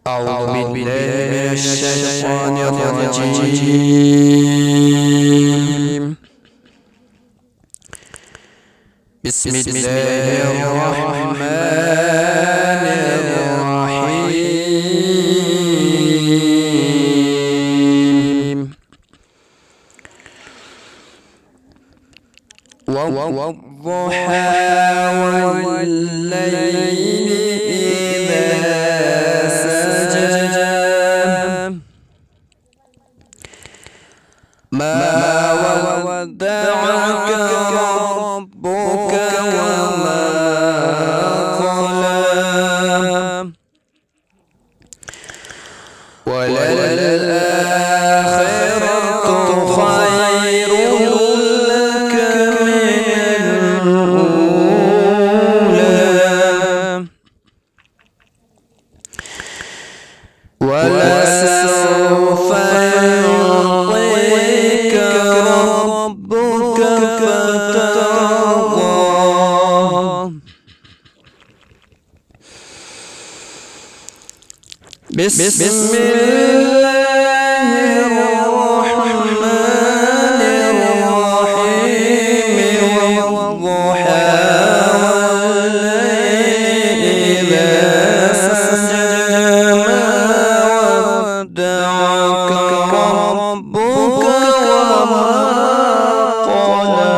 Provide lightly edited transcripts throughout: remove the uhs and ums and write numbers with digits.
أعوذ بالله من الشيطان الرجيم. بسم الله الرحمن الرحيم. والضحى والليل إذا سجى ما ودعك ربك وما قلى وللآخرة خير لك من الأولى ولسوف يعطيك ربك فترضى بسم الله الرحمن الرحيم. والضحى والليل إذا سجى ما ودعك ربك وما قلى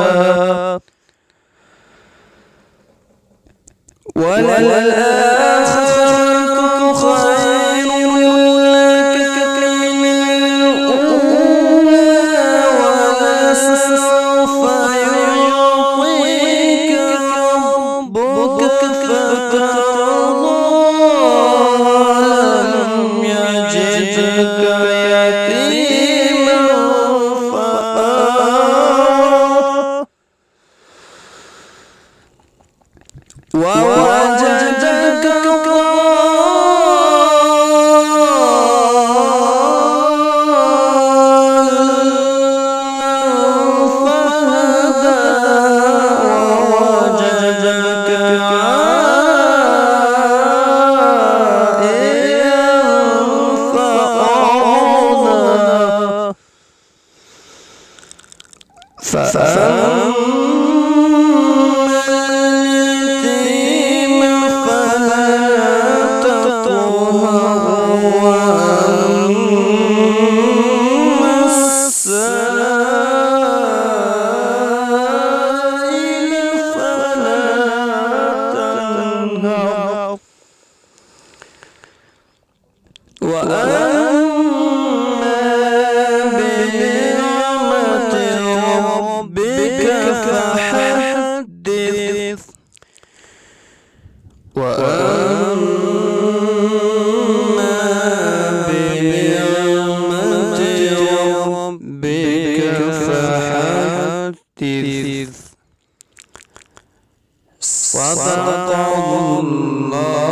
وللآخرة خير لك من الأولى ولسوف يعطيك ربك فترضى ألم يجدك يتيما فآوى ووجدك اليتيم فلا تقهر وأما السائل فلا تنهر وأما بنعمة ربك فحدث وأما بنعمة ربك فحدث. صدق الله